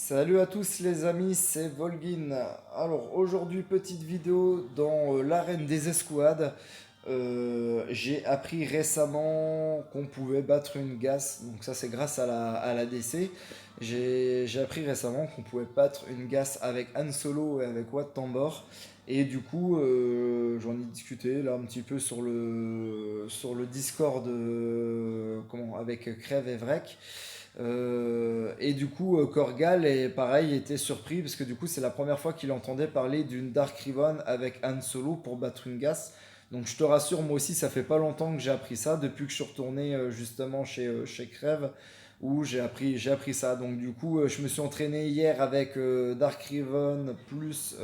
Salut à tous les amis, c'est Volgin. Alors aujourd'hui petite vidéo dans l'arène des escouades. J'ai appris récemment qu'on pouvait battre une GAS, donc ça c'est grâce à la DC. J'ai appris récemment qu'on pouvait battre une GAS avec Han Solo et avec Wat Tambor. Et du coup j'en ai discuté là un petit peu sur le Discord avec Crève et Vrek. Et du coup, Korgal est pareil, était surpris parce que du coup, c'est la première fois qu'il entendait parler d'une Dark Ribbon avec Han Solo pour battre une Gas. Donc je te rassure, moi aussi, ça fait pas longtemps que j'ai appris ça, depuis que je suis retourné justement chez Crève, où j'ai appris ça. Donc du coup, je me suis entraîné hier avec Dark Ribbon plus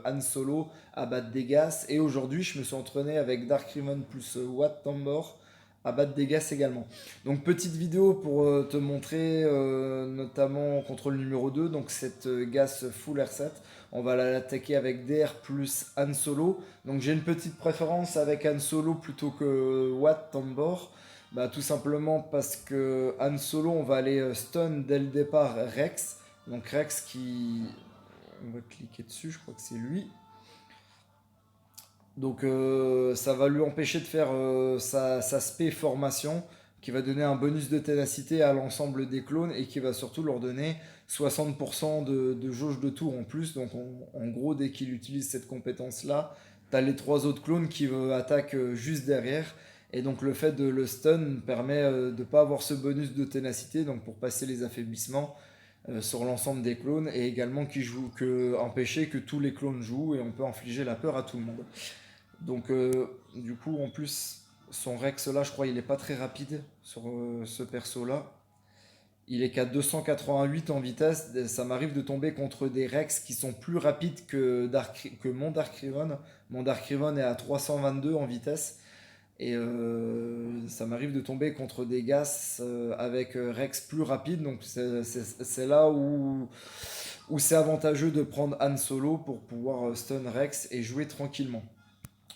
Han Solo à battre des Gas. Et aujourd'hui, je me suis entraîné avec Dark Ribbon plus Wat Tambor à battre des Gas également. Donc petite vidéo pour te montrer notamment contre le numéro 2, donc cette gas full R7. On va l'attaquer avec DR plus Han Solo. Donc j'ai une petite préférence avec Han Solo plutôt que Watt Tambor. Bah, tout simplement parce que Han Solo, on va aller stun dès le départ Rex. Donc Rex qui... On va cliquer dessus, je crois que c'est lui. Donc ça va lui empêcher de faire sa spé formation, qui va donner un bonus de ténacité à l'ensemble des clones et qui va surtout leur donner 60% de jauge de tour en plus. Donc en gros, dès qu'il utilise cette compétence-là, tu as les trois autres clones qui attaquent juste derrière. Et donc le fait de le stun permet de ne pas avoir ce bonus de ténacité, donc pour passer les affaiblissements sur l'ensemble des clones, et également empêcher que tous les clones jouent, et on peut infliger la peur à tout le monde. Donc, du coup, en plus, son Rex là, je crois, il est pas très rapide sur ce perso là. Il est qu'à 288 en vitesse. Ça m'arrive de tomber contre des Rex qui sont plus rapides que mon Dark Riven. Mon Dark Riven est à 322 en vitesse. Et ça m'arrive de tomber contre des Gas avec Rex plus rapide. Donc, c'est là où c'est avantageux de prendre Han Solo pour pouvoir stun Rex et jouer tranquillement.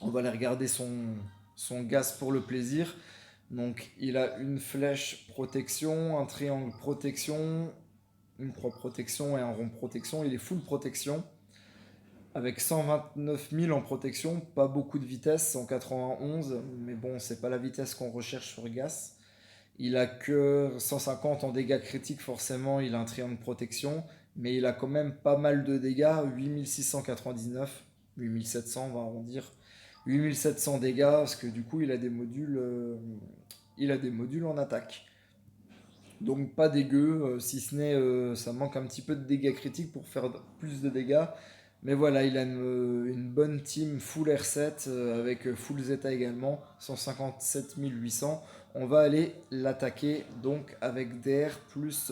On va aller regarder son gas pour le plaisir. Donc il a une flèche protection, un triangle protection, une croix protection et un rond protection. Il est full protection avec 129 000 en protection, pas beaucoup de vitesse, 191, mais bon, c'est pas la vitesse qu'on recherche sur gas. Il a que 150 en dégâts critiques, forcément, il a un triangle protection, mais il a quand même pas mal de dégâts, 8699, 8700, on va arrondir. 8700 dégâts, parce que du coup, il a des modules en attaque. Donc pas dégueu, si ce n'est ça manque un petit peu de dégâts critiques pour faire plus de dégâts. Mais voilà, il a une bonne team full R7 avec full Zeta également, 157 800. On va aller l'attaquer donc avec DR plus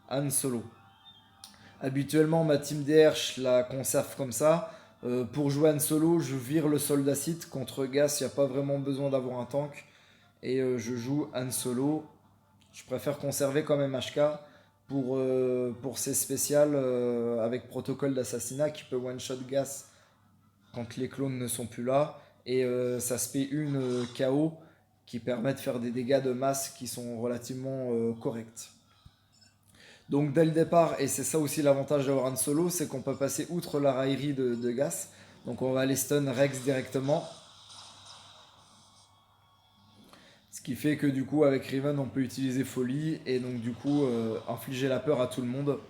Han Solo. Habituellement, ma team DR, je la conserve comme ça. Pour jouer Han Solo, je vire le soldat Sith. Contre Gas, il n'y a pas vraiment besoin d'avoir un tank. Et je joue Han Solo. Je préfère conserver quand même HK pour ses spéciales avec protocole d'assassinat qui peut one-shot Gas quand les clones ne sont plus là. Et ça se fait une KO qui permet de faire des dégâts de masse qui sont relativement corrects. Donc dès le départ, et c'est ça aussi l'avantage d'avoir Han Solo, c'est qu'on peut passer outre la raillerie de Gas. Donc on va aller stun Rex directement. Ce qui fait que du coup avec Riven on peut utiliser folie et donc du coup infliger la peur à tout le monde.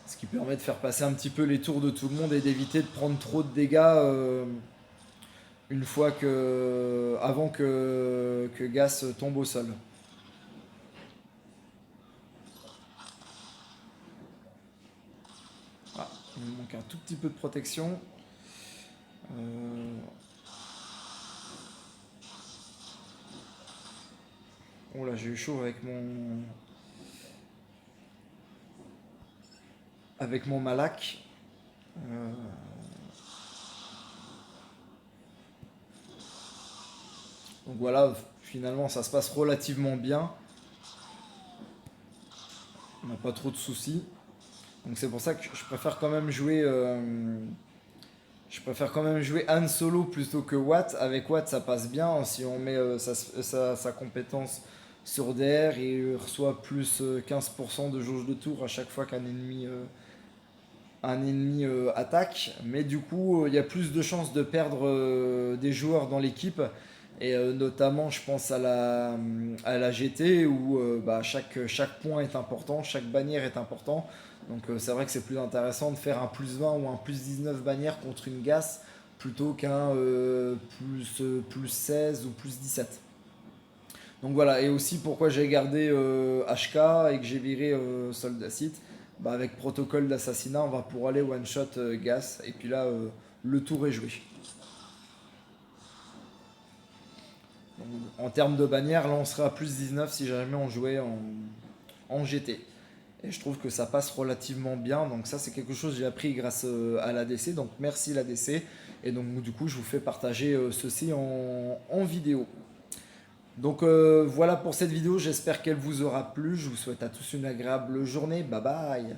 Ce qui permet de faire passer un petit peu les tours de tout le monde et d'éviter de prendre trop de dégâts une fois avant que Gas tombe au sol. Ah, il me manque un tout petit peu de protection. Euh, Oh là, j'ai eu chaud avec mon Malak. Euh, donc voilà, finalement ça se passe relativement bien. On n'a pas trop de soucis. Donc c'est pour ça que je préfère quand même jouer Han Solo plutôt que Watt. Avec Watt ça passe bien si on met sa compétence sur DR et reçoit plus 15% de jauge de tour à chaque fois qu'un ennemi, attaque. Mais du coup, il y a plus de chances de perdre des joueurs dans l'équipe. Et notamment, je pense à la GT où bah, chaque point est important, chaque bannière est important. Donc c'est vrai que c'est plus intéressant de faire un plus 20 ou un plus 19 bannière contre une GAS plutôt qu'un plus 16 ou plus 17. Donc voilà, et aussi pourquoi j'ai gardé HK et que j'ai viré Soldat Sith. Bah, avec protocole d'assassinat, on va pour aller one shot GAS. Et puis là, le tour est joué. Donc, en termes de bannière, là on serait à plus 19 si jamais on jouait en GT. Et je trouve que ça passe relativement bien. Donc ça c'est quelque chose que j'ai appris grâce à l'ADC. Donc merci l'ADC. Et donc du coup je vous fais partager ceci en vidéo. Donc voilà pour cette vidéo. J'espère qu'elle vous aura plu. Je vous souhaite à tous une agréable journée. Bye bye.